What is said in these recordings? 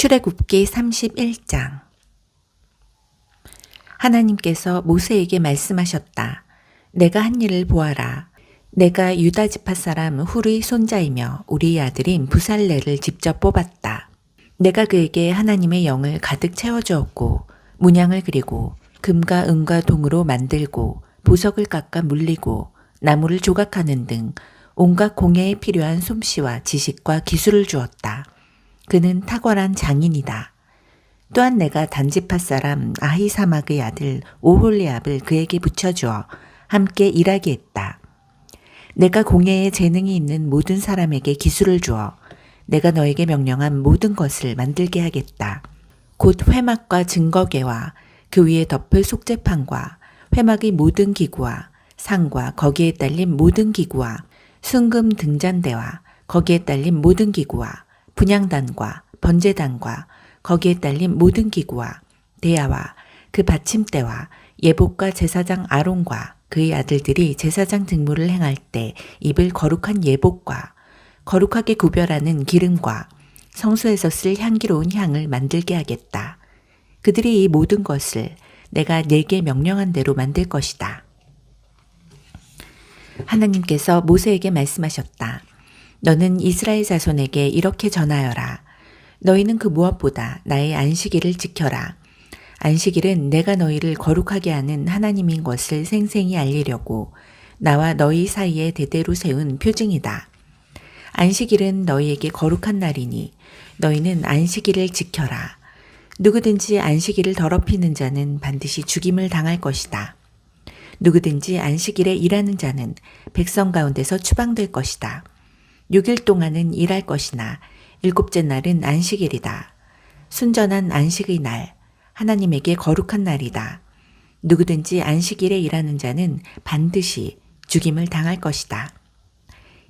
출애굽기 31장. 하나님께서 모세에게 말씀하셨다. 내가 한 일을 보아라. 내가 유다 지파 사람 훌의 손자이며 우리 아들인 부살레를 직접 뽑았다. 내가 그에게 하나님의 영을 가득 채워주었고 문양을 그리고 금과 은과 동으로 만들고 보석을 깎아 물리고 나무를 조각하는 등 온갖 공예에 필요한 솜씨와 지식과 기술을 주었다. 그는 탁월한 장인이다. 또한 내가 단지파 사람 아히사막의 아들 오홀리압을 그에게 붙여주어 함께 일하게 했다. 내가 공예에 재능이 있는 모든 사람에게 기술을 주어 내가 너에게 명령한 모든 것을 만들게 하겠다. 곧 회막과 증거계와 그 위에 덮을 속죄판과 회막의 모든 기구와 상과 거기에 딸린 모든 기구와 순금 등잔대와 거기에 딸린 모든 기구와 분향단과 번제단과 거기에 딸린 모든 기구와 대야와 그 받침대와 예복과 제사장 아론과 그의 아들들이 제사장 직무를 행할 때 입을 거룩한 예복과 거룩하게 구별하는 기름과 성소에서 쓸 향기로운 향을 만들게 하겠다. 그들이 이 모든 것을 내가 네게 명령한 대로 만들 것이다. 하나님께서 모세에게 말씀하셨다. 너는 이스라엘 자손에게 이렇게 전하여라. 너희는 그 무엇보다 나의 안식일을 지켜라. 안식일은 내가 너희를 거룩하게 하는 하나님인 것을 생생히 알리려고 나와 너희 사이에 대대로 세운 표징이다. 안식일은 너희에게 거룩한 날이니 너희는 안식일을 지켜라. 누구든지 안식일을 더럽히는 자는 반드시 죽임을 당할 것이다. 누구든지 안식일에 일하는 자는 백성 가운데서 추방될 것이다. 6일 동안은 일할 것이나 7째 날은 안식일이다. 순전한 안식의 날, 하나님에게 거룩한 날이다. 누구든지 안식일에 일하는 자는 반드시 죽임을 당할 것이다.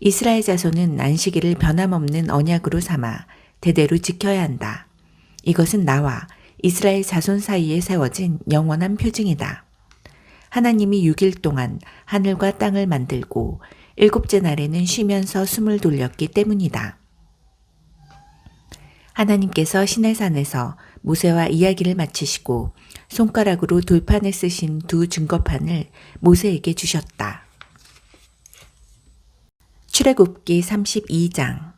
이스라엘 자손은 안식일을 변함없는 언약으로 삼아 대대로 지켜야 한다. 이것은 나와 이스라엘 자손 사이에 세워진 영원한 표징이다. 하나님이 6일 동안 하늘과 땅을 만들고 7째 날에는 쉬면서 숨을 돌렸기 때문이다. 하나님께서 시내산에서 모세와 이야기를 마치시고 손가락으로 돌판에 쓰신 두 증거판을 모세에게 주셨다. 출애굽기 32장.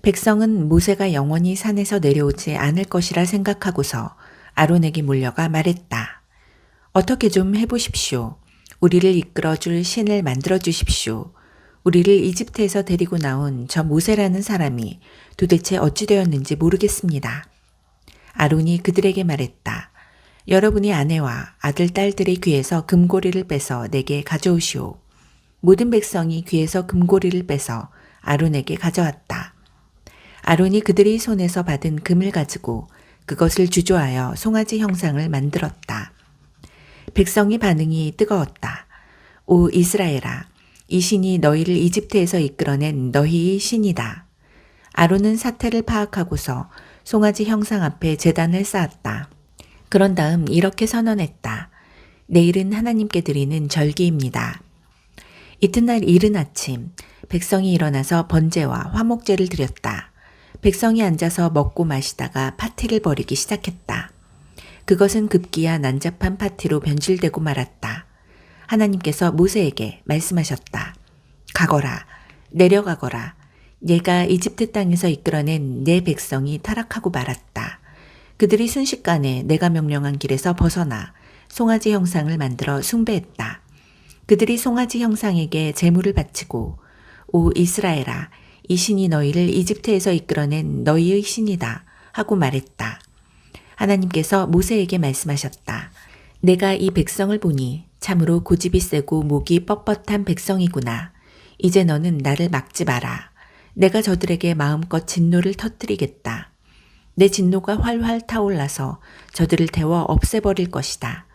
백성은 모세가 영원히 산에서 내려오지 않을 것이라 생각하고서 아론에게 몰려가 말했다. 어떻게 좀 해보십시오. 우리를 이끌어줄 신을 만들어 주십시오. 우리를 이집트에서 데리고 나온 저 모세라는 사람이 도대체 어찌 되었는지 모르겠습니다. 아론이 그들에게 말했다. 여러분이 아내와 아들, 딸들의 귀에서 금고리를 빼서 내게 가져오시오. 모든 백성이 귀에서 금고리를 빼서 아론에게 가져왔다. 아론이 그들의 손에서 받은 금을 가지고 그것을 주조하여 송아지 형상을 만들었다. 백성의 반응이 뜨거웠다. 오 이스라엘아, 이 신이 너희를 이집트에서 이끌어낸 너희의 신이다. 아론은 사태를 파악하고서 송아지 형상 앞에 제단을 쌓았다. 그런 다음 이렇게 선언했다. 내일은 하나님께 드리는 절기입니다. 이튿날 이른 아침 백성이 일어나서 번제와 화목제를 드렸다. 백성이 앉아서 먹고 마시다가 파티를 벌이기 시작했다. 그것은 급기야 난잡한 파티로 변질되고 말았다. 하나님께서 모세에게 말씀하셨다. 가거라, 내려가거라. 내가 이집트 땅에서 이끌어낸 내 백성이 타락하고 말았다. 그들이 순식간에 내가 명령한 길에서 벗어나 송아지 형상을 만들어 숭배했다. 그들이 송아지 형상에게 제물을 바치고 오 이스라엘아, 이 신이 너희를 이집트에서 이끌어낸 너희의 신이다 하고 말했다. 하나님께서 모세에게 말씀하셨다. 내가 이 백성을 보니 참으로 고집이 세고 목이 뻣뻣한 백성이구나. 이제 너는 나를 막지 마라. 내가 저들에게 마음껏 진노를 터뜨리겠다. 내 진노가 활활 타올라서 저들을 태워 없애버릴 것이다.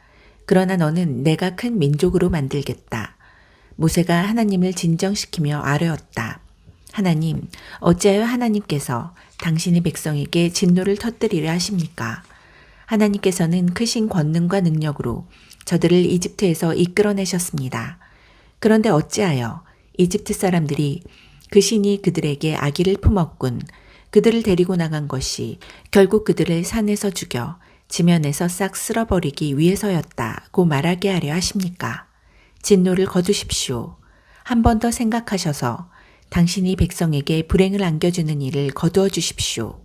그러나 너는 내가 큰 민족으로 만들겠다. 모세가 하나님을 진정시키며 아뢰었다. 하나님, 어찌하여 하나님께서 당신의 백성에게 진노를 터뜨리려 하십니까? 하나님께서는 크신 권능과 능력으로 저들을 이집트에서 이끌어내셨습니다. 그런데 어찌하여 이집트 사람들이 그 신이 그들에게 악의를 품었군. 그들을 데리고 나간 것이 결국 그들을 산에서 죽여 지면에서 싹 쓸어버리기 위해서였다고 말하게 하려 하십니까? 진노를 거두십시오. 한 번 더 생각하셔서 당신이 백성에게 불행을 안겨주는 일을 거두어 주십시오.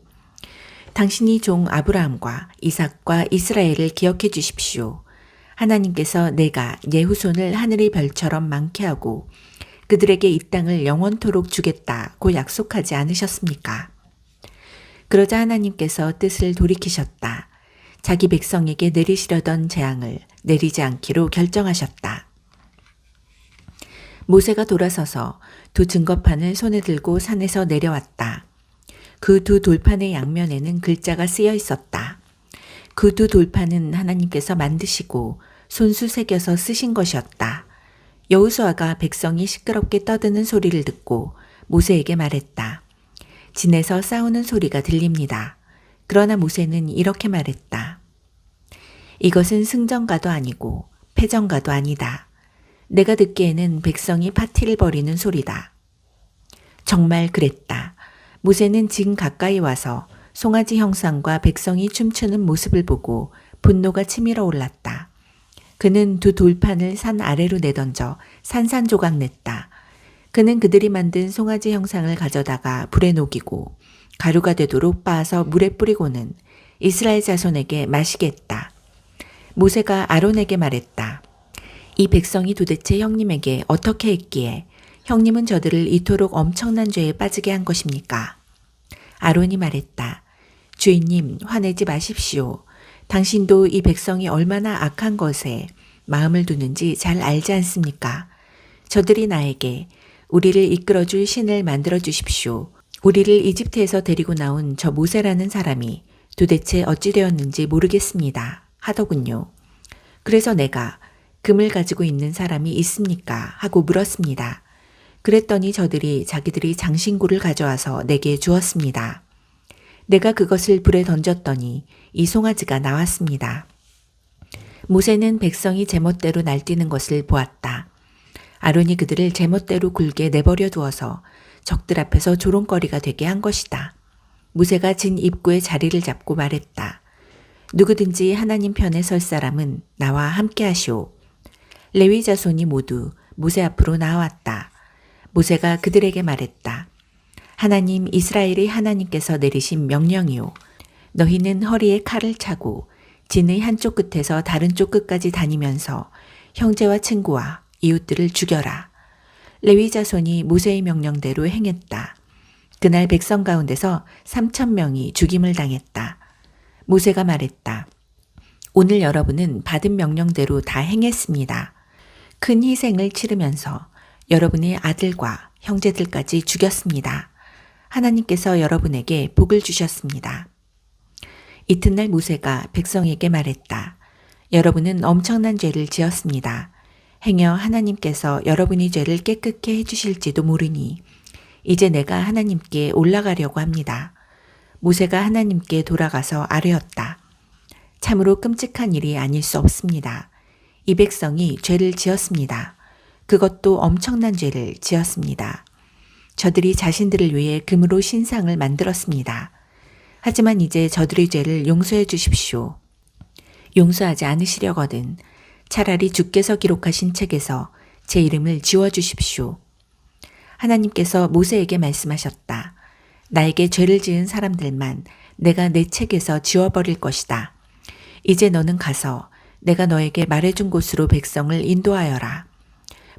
당신이 종 아브라함과 이삭과 이스라엘을 기억해 주십시오. 하나님께서 내가 예 후손을 하늘의 별처럼 많게 하고 그들에게 이 땅을 영원토록 주겠다고 약속하지 않으셨습니까? 그러자 하나님께서 뜻을 돌이키셨다. 자기 백성에게 내리시려던 재앙을 내리지 않기로 결정하셨다. 모세가 돌아서서 두 증거판을 손에 들고 산에서 내려왔다. 그 두 돌판의 양면에는 글자가 쓰여 있었다. 그 두 돌판은 하나님께서 만드시고 손수 새겨서 쓰신 것이었다. 여호수아가 백성이 시끄럽게 떠드는 소리를 듣고 모세에게 말했다. 진에서 싸우는 소리가 들립니다. 그러나 모세는 이렇게 말했다. 이것은 승전가도 아니고 패전가도 아니다. 내가 듣기에는 백성이 파티를 벌이는 소리다. 정말 그랬다. 모세는 지금 가까이 와서 송아지 형상과 백성이 춤추는 모습을 보고 분노가 치밀어 올랐다. 그는 두 돌판을 산 아래로 내던져 산산조각 냈다. 그는 그들이 만든 송아지 형상을 가져다가 불에 녹이고 가루가 되도록 빻아서 물에 뿌리고는 이스라엘 자손에게 마시게 했다. 모세가 아론에게 말했다. 이 백성이 도대체 형님에게 어떻게 했기에 형님은 저들을 이토록 엄청난 죄에 빠지게 한 것입니까? 아론이 말했다. 주인님, 화내지 마십시오. 당신도 이 백성이 얼마나 악한 것에 마음을 두는지 잘 알지 않습니까? 저들이 나에게 우리를 이끌어줄 신을 만들어 주십시오. 우리를 이집트에서 데리고 나온 저 모세라는 사람이 도대체 어찌 되었는지 모르겠습니다. 하더군요. 그래서 내가 금을 가지고 있는 사람이 있습니까? 하고 물었습니다. 그랬더니 저들이 자기들이 장신구를 가져와서 내게 주었습니다. 내가 그것을 불에 던졌더니 이 송아지가 나왔습니다. 모세는 백성이 제멋대로 날뛰는 것을 보았다. 아론이 그들을 제멋대로 굴게 내버려 두어서 적들 앞에서 조롱거리가 되게 한 것이다. 모세가 진 입구에 자리를 잡고 말했다. 누구든지 하나님 편에 설 사람은 나와 함께 하시오. 레위 자손이 모두 모세 앞으로 나왔다. 모세가 그들에게 말했다. 하나님 이스라엘의 하나님께서 내리신 명령이오. 너희는 허리에 칼을 차고 진의 한쪽 끝에서 다른 쪽 끝까지 다니면서 형제와 친구와 이웃들을 죽여라. 레위 자손이 모세의 명령대로 행했다. 그날 백성 가운데서 3,000명이 죽임을 당했다. 모세가 말했다. 오늘 여러분은 받은 명령대로 다 행했습니다. 큰 희생을 치르면서 여러분의 아들과 형제들까지 죽였습니다. 하나님께서 여러분에게 복을 주셨습니다. 이튿날 모세가 백성에게 말했다. 여러분은 엄청난 죄를 지었습니다. 행여 하나님께서 여러분의 죄를 깨끗게 해주실지도 모르니 이제 내가 하나님께 올라가려고 합니다. 모세가 하나님께 돌아가서 아뢰었다. 참으로 끔찍한 일이 아닐 수 없습니다. 이 백성이 죄를 지었습니다. 그것도 엄청난 죄를 지었습니다. 저들이 자신들을 위해 금으로 신상을 만들었습니다. 하지만 이제 저들의 죄를 용서해 주십시오. 용서하지 않으시려거든 차라리 주께서 기록하신 책에서 제 이름을 지워주십시오. 하나님께서 모세에게 말씀하셨다. 나에게 죄를 지은 사람들만 내가 내 책에서 지워버릴 것이다. 이제 너는 가서 내가 너에게 말해준 곳으로 백성을 인도하여라.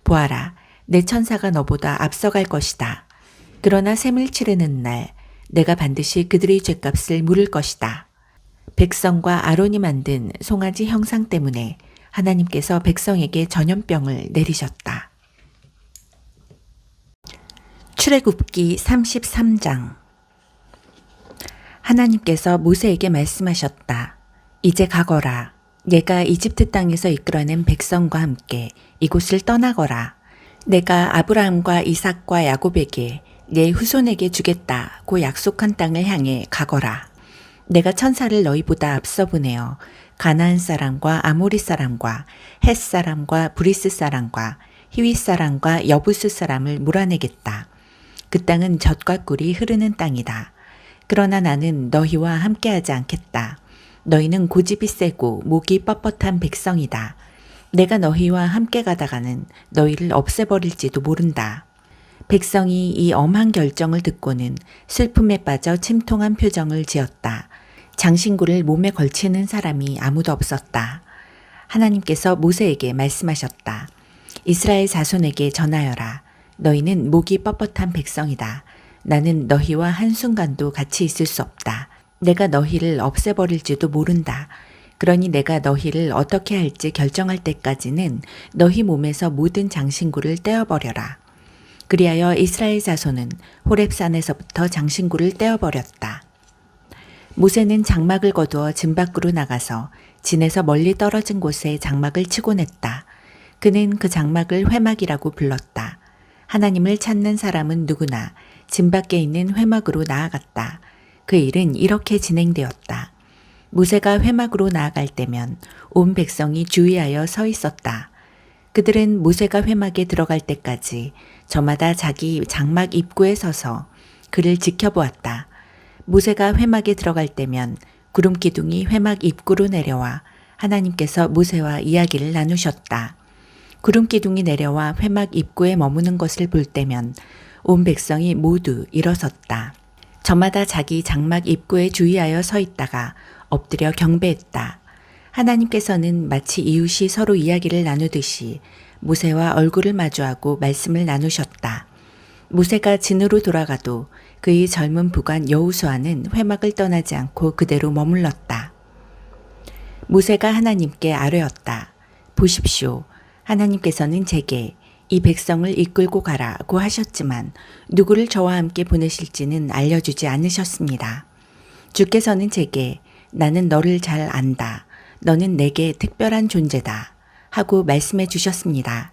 보아라, 내 천사가 너보다 앞서갈 것이다. 그러나 셈을 치르는 날 내가 반드시 그들의 죄값을 물을 것이다. 백성과 아론이 만든 송아지 형상 때문에 하나님께서 백성에게 전염병을 내리셨다. 출애굽기 33장. 하나님께서 모세에게 말씀하셨다. 이제 가거라. 내가 이집트 땅에서 이끌어낸 백성과 함께 이곳을 떠나거라. 내가 아브라함과 이삭과 야곱에게 내 후손에게 주겠다고 약속한 땅을 향해 가거라. 내가 천사를 너희보다 앞서 보내어 가나안 사람과 아모리 사람과 헷 사람과 브리스 사람과 히윗 사람과 여부스 사람을 몰아내겠다. 그 땅은 젖과 꿀이 흐르는 땅이다. 그러나 나는 너희와 함께하지 않겠다. 너희는 고집이 세고 목이 뻣뻣한 백성이다. 내가 너희와 함께 가다가는 너희를 없애버릴지도 모른다. 백성이 이 엄한 결정을 듣고는 슬픔에 빠져 침통한 표정을 지었다. 장신구를 몸에 걸치는 사람이 아무도 없었다. 하나님께서 모세에게 말씀하셨다. 이스라엘 자손에게 전하여라. 너희는 목이 뻣뻣한 백성이다. 나는 너희와 한순간도 같이 있을 수 없다. 내가 너희를 없애버릴지도 모른다. 그러니 내가 너희를 어떻게 할지 결정할 때까지는 너희 몸에서 모든 장신구를 떼어버려라. 그리하여 이스라엘 자손은 호렙산에서부터 장신구를 떼어버렸다. 모세는 장막을 거두어 진 밖으로 나가서 진에서 멀리 떨어진 곳에 장막을 치고 냈다. 그는 그 장막을 회막이라고 불렀다. 하나님을 찾는 사람은 누구나 진 밖에 있는 회막으로 나아갔다. 그 일은 이렇게 진행되었다. 모세가 회막으로 나아갈 때면 온 백성이 주의하여 서 있었다. 그들은 모세가 회막에 들어갈 때까지 저마다 자기 장막 입구에 서서 그를 지켜보았다. 모세가 회막에 들어갈 때면 구름 기둥이 회막 입구로 내려와 하나님께서 모세와 이야기를 나누셨다. 구름 기둥이 내려와 회막 입구에 머무는 것을 볼 때면 온 백성이 모두 일어섰다. 저마다 자기 장막 입구에 주의하여 서 있다가 엎드려 경배했다. 하나님께서는 마치 이웃이 서로 이야기를 나누듯이 모세와 얼굴을 마주하고 말씀을 나누셨다. 모세가 진으로 돌아가도 그의 젊은 부관 여호수아는 회막을 떠나지 않고 그대로 머물렀다. 모세가 하나님께 아뢰었다. 보십시오. 하나님께서는 제게 이 백성을 이끌고 가라고 하셨지만 누구를 저와 함께 보내실지는 알려주지 않으셨습니다. 주께서는 제게 나는 너를 잘 안다. 너는 내게 특별한 존재다. 하고 말씀해 주셨습니다.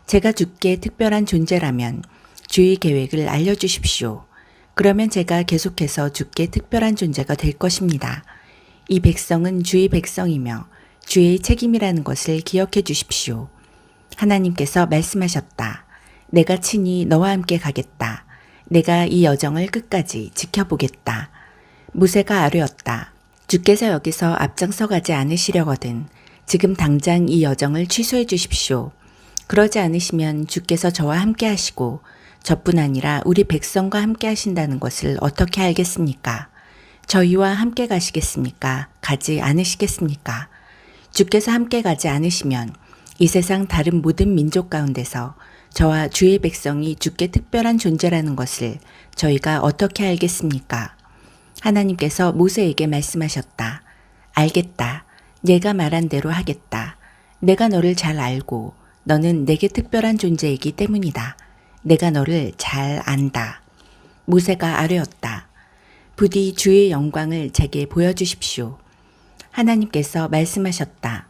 제가 주께 특별한 존재라면 주의 계획을 알려주십시오. 그러면 제가 계속해서 주께 특별한 존재가 될 것입니다. 이 백성은 주의 백성이며 주의 책임이라는 것을 기억해 주십시오. 하나님께서 말씀하셨다. 내가 친히 너와 함께 가겠다. 내가 이 여정을 끝까지 지켜보겠다. 모세가 아뢰었다. 주께서 여기서 앞장서 가지 않으시려거든 지금 당장 이 여정을 취소해 주십시오. 그러지 않으시면 주께서 저와 함께 하시고 저뿐 아니라 우리 백성과 함께 하신다는 것을 어떻게 알겠습니까? 저희와 함께 가시겠습니까? 가지 않으시겠습니까? 주께서 함께 가지 않으시면 이 세상 다른 모든 민족 가운데서 저와 주의 백성이 주께 특별한 존재라는 것을 저희가 어떻게 알겠습니까? 하나님께서 모세에게 말씀하셨다. 알겠다. 내가 말한 대로 하겠다. 내가 너를 잘 알고 너는 내게 특별한 존재이기 때문이다. 내가 너를 잘 안다. 모세가 아뢰었다. 부디 주의 영광을 제게 보여주십시오. 하나님께서 말씀하셨다.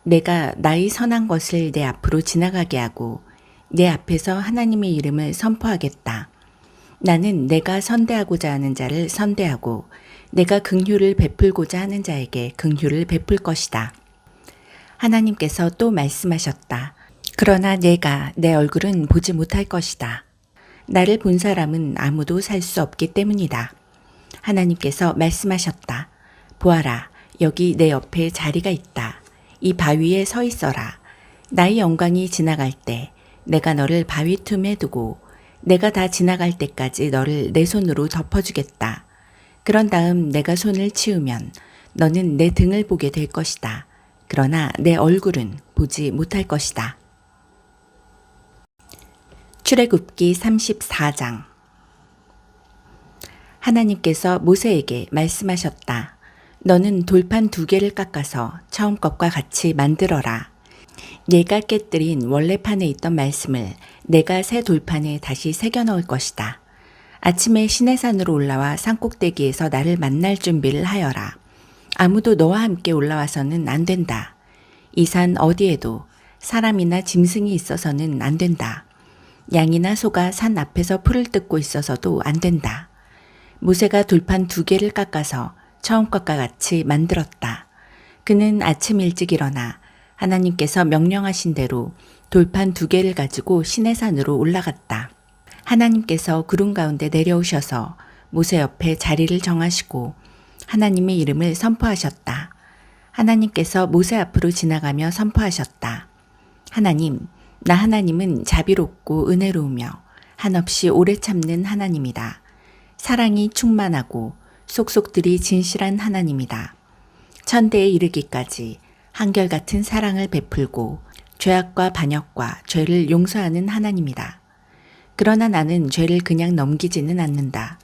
내가 나의 선한 것을 내 앞으로 지나가게 하고 내 앞에서 하나님의 이름을 선포하겠다. 나는 내가 선대하고자 하는 자를 선대하고 내가 긍휼을 베풀고자 하는 자에게 긍휼을 베풀 것이다. 하나님께서 또 말씀하셨다. 그러나 내가 내 얼굴은 보지 못할 것이다. 나를 본 사람은 아무도 살 수 없기 때문이다. 하나님께서 말씀하셨다. 보아라, 여기 내 옆에 자리가 있다. 이 바위에 서 있어라. 나의 영광이 지나갈 때 내가 너를 바위 틈에 두고 내가 다 지나갈 때까지 너를 내 손으로 덮어주겠다. 그런 다음 내가 손을 치우면 너는 내 등을 보게 될 것이다. 그러나 내 얼굴은 보지 못할 것이다. 출애굽기 34장. 하나님께서 모세에게 말씀하셨다. 너는 돌판 2개를 깎아서 처음 것과 같이 만들어라. 네가 깨뜨린 원래 판에 있던 말씀을 내가 새 돌판에 다시 새겨 넣을 것이다. 아침에 시내산으로 올라와 산꼭대기에서 나를 만날 준비를 하여라. 아무도 너와 함께 올라와서는 안 된다. 이 산 어디에도 사람이나 짐승이 있어서는 안 된다. 양이나 소가 산 앞에서 풀을 뜯고 있어서도 안 된다. 모세가 돌판 2개를 깎아서 처음 것과 같이 만들었다. 그는 아침 일찍 일어나 하나님께서 명령하신 대로 돌판 2개를 가지고 시내산으로 올라갔다. 하나님께서 구름 가운데 내려오셔서 모세 옆에 자리를 정하시고 하나님의 이름을 선포하셨다. 하나님께서 모세 앞으로 지나가며 선포하셨다. 하나님, 나 하나님은 자비롭고 은혜로우며 한없이 오래 참는 하나님이다. 사랑이 충만하고 속속들이 진실한 하나님이다. 천대에 이르기까지 한결같은 사랑을 베풀고 죄악과 반역과 죄를 용서하는 하나님이다. 그러나 나는 죄를 그냥 넘기지는 않는다.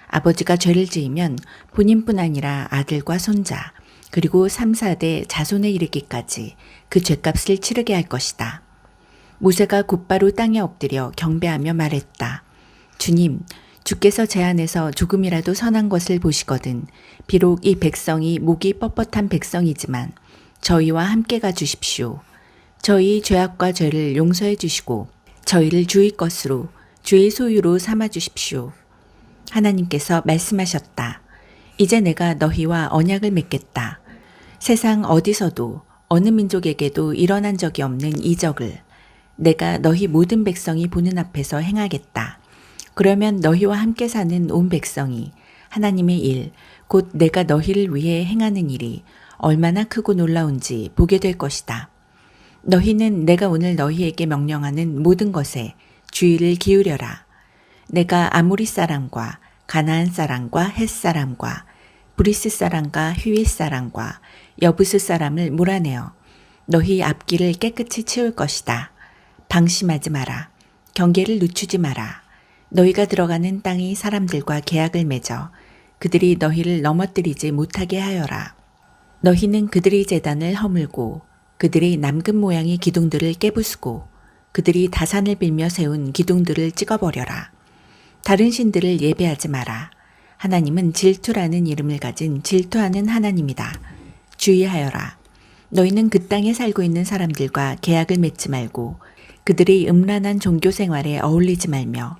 아버지가 죄를 지으면 본인뿐 아니라 아들과 손자, 그리고 3, 4대 자손에 이르기까지 그 죄값을 치르게 할 것이다. 모세가 곧바로 땅에 엎드려 경배하며 말했다. 주님, 주께서 제 안에서 조금이라도 선한 것을 보시거든 비록 이 백성이 목이 뻣뻣한 백성이지만 저희와 함께 가주십시오. 저희 죄악과 죄를 용서해 주시고 저희를 주의 것으로 주의 소유로 삼아 주십시오. 하나님께서 말씀하셨다. 이제 내가 너희와 언약을 맺겠다. 세상 어디서도 어느 민족에게도 일어난 적이 없는 이적을 내가 너희 모든 백성이 보는 앞에서 행하겠다. 그러면 너희와 함께 사는 온 백성이 하나님의 일, 곧 내가 너희를 위해 행하는 일이 얼마나 크고 놀라운지 보게 될 것이다. 너희는 내가 오늘 너희에게 명령하는 모든 것에 주의를 기울여라. 내가 아모리 사람과 가나안 사람과 헷 사람과 브리스 사람과 휘윗 사람과 여부스 사람을 몰아내어 너희 앞길을 깨끗이 치울 것이다. 방심하지 마라. 경계를 늦추지 마라. 너희가 들어가는 땅이 사람들과 계약을 맺어 그들이 너희를 넘어뜨리지 못하게 하여라. 너희는 그들의 제단을 허물고 그들의 남금 모양의 기둥들을 깨부수고 그들이 다산을 빌며 세운 기둥들을 찍어버려라. 다른 신들을 예배하지 마라. 하나님은 질투라는 이름을 가진 질투하는 하나님이다. 주의하여라. 너희는 그 땅에 살고 있는 사람들과 계약을 맺지 말고 그들의 음란한 종교 생활에 어울리지 말며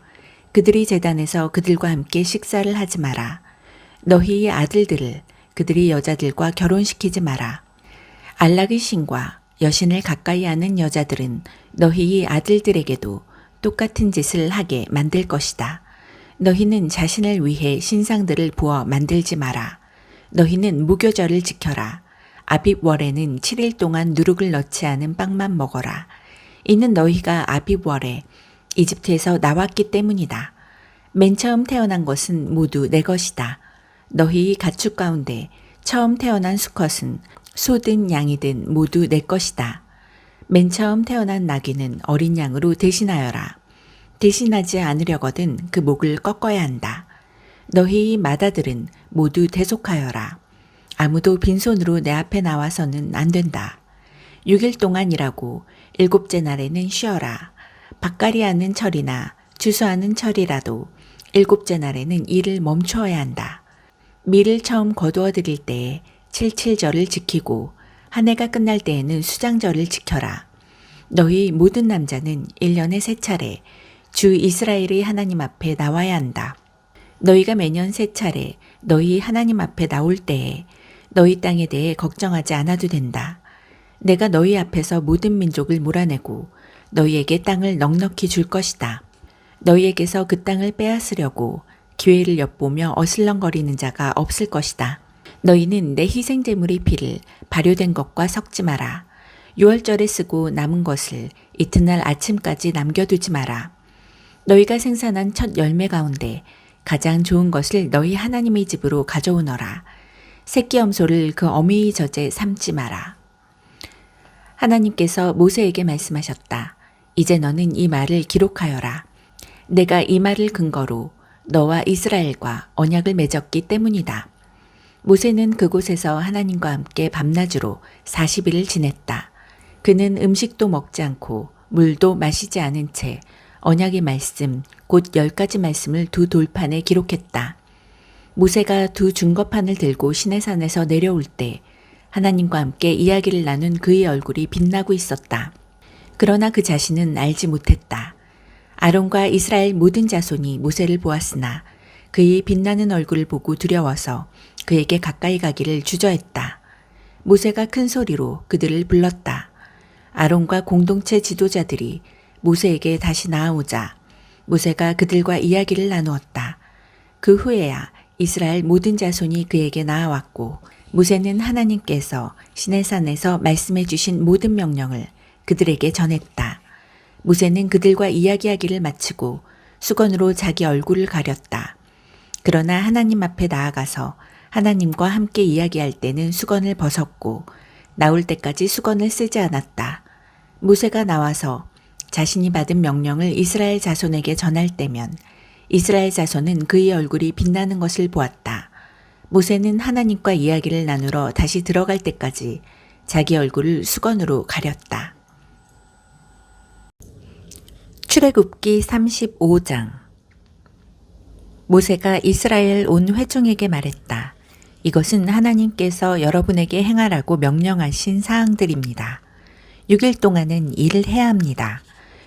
그들의 제단에서 그들과 함께 식사를 하지 마라. 너희의 아들들을 그들의 여자들과 결혼시키지 마라. 안락의 신과 여신을 가까이 하는 여자들은 너희의 아들들에게도 똑같은 짓을 하게 만들 것이다. 너희는 자신을 위해 신상들을 부어 만들지 마라. 너희는 무교절을 지켜라. 아빕월에는 7일 동안 누룩을 넣지 않은 빵만 먹어라. 이는 너희가 아빕월에 이집트에서 나왔기 때문이다. 맨 처음 태어난 것은 모두 내 것이다. 너희 가축 가운데 처음 태어난 수컷은 소든 양이든 모두 내 것이다. 맨 처음 태어난 나귀는 어린 양으로 대신하여라. 대신하지 않으려거든 그 목을 꺾어야 한다. 너희 마다들은 모두 대속하여라. 아무도 빈손으로 내 앞에 나와서는 안 된다. 6일 동안 일하고 7째 날에는 쉬어라. 밭갈이 하는 철이나 주수하는 철이라도 7째 날에는 일을 멈추어야 한다. 밀을 처음 거두어 드릴 때에 칠칠절을 지키고 한 해가 끝날 때에는 수장절을 지켜라. 너희 모든 남자는 1년에 3차례 주 이스라엘의 하나님 앞에 나와야 한다. 너희가 매년 3차례 너희 하나님 앞에 나올 때에 너희 땅에 대해 걱정하지 않아도 된다. 내가 너희 앞에서 모든 민족을 몰아내고 너희에게 땅을 넉넉히 줄 것이다. 너희에게서 그 땅을 빼앗으려고 기회를 엿보며 어슬렁거리는 자가 없을 것이다. 너희는 내 희생제물의 피를 발효된 것과 섞지 마라. 6월절에 쓰고 남은 것을 이튿날 아침까지 남겨두지 마라. 너희가 생산한 첫 열매 가운데 가장 좋은 것을 너희 하나님의 집으로 가져오너라. 새끼 염소를 그 어미의 젖에 삶지 마라. 하나님께서 모세에게 말씀하셨다. 이제 너는 이 말을 기록하여라. 내가 이 말을 근거로 너와 이스라엘과 언약을 맺었기 때문이다. 모세는 그곳에서 하나님과 함께 밤낮으로 40일을 지냈다. 그는 음식도 먹지 않고 물도 마시지 않은 채 언약의 말씀, 곧 10가지 말씀을 두 돌판에 기록했다. 모세가 두 증거판을 들고 시내산에서 내려올 때 하나님과 함께 이야기를 나눈 그의 얼굴이 빛나고 있었다. 그러나 그 자신은 알지 못했다. 아론과 이스라엘 모든 자손이 모세를 보았으나 그의 빛나는 얼굴을 보고 두려워서 그에게 가까이 가기를 주저했다. 모세가 큰 소리로 그들을 불렀다. 아론과 공동체 지도자들이 모세에게 다시 나아오자 모세가 그들과 이야기를 나누었다. 그 후에야 이스라엘 모든 자손이 그에게 나아왔고 모세는 하나님께서 시내산에서 말씀해 주신 모든 명령을 그들에게 전했다. 모세는 그들과 이야기하기를 마치고 수건으로 자기 얼굴을 가렸다. 그러나 하나님 앞에 나아가서 하나님과 함께 이야기할 때는 수건을 벗었고 나올 때까지 수건을 쓰지 않았다. 모세가 나와서 자신이 받은 명령을 이스라엘 자손에게 전할 때면 이스라엘 자손은 그의 얼굴이 빛나는 것을 보았다. 모세는 하나님과 이야기를 나누러 다시 들어갈 때까지 자기 얼굴을 수건으로 가렸다. 출애굽기 35장. 모세가 이스라엘 온 회중에게 말했다. 이것은 하나님께서 여러분에게 행하라고 명령하신 사항들입니다. 6일 동안은 일을 해야 합니다.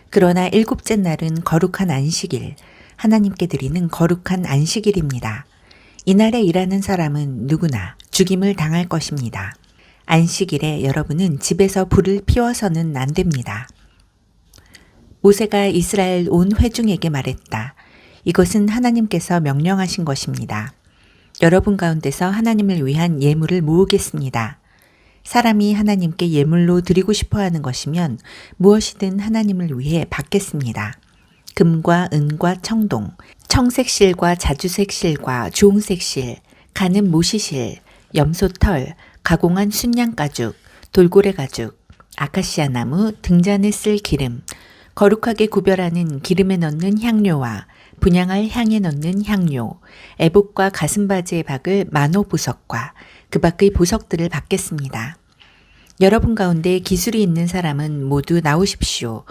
그러나 일곱째 날은 거룩한 안식일, 하나님께 드리는 거룩한 안식일입니다. 이날에 일하는 사람은 누구나 죽임을 당할 것입니다. 안식일에 여러분은 집에서 불을 피워서는 안 됩니다. 모세가 이스라엘 온 회중에게 말했다. 이것은 하나님께서 명령하신 것입니다. 여러분 가운데서 하나님을 위한 예물을 모으겠습니다. 사람이 하나님께 예물로 드리고 싶어 하는 것이면 무엇이든 하나님을 위해 받겠습니다. 금과 은과 청동, 청색실과 자주색실과 주홍색실, 가는 모시실, 염소털, 가공한 순양가죽, 돌고래 가죽, 아카시아 나무, 등잔에 쓸 기름, 거룩하게 구별하는 기름에 넣는 향료와 분향할 향에 넣는 향료, 애복과 가슴바지에 박을 만호 보석과 그 밖의 보석들을 받겠습니다. 여러분 가운데 기술이 있는 사람은 모두 나오십시오.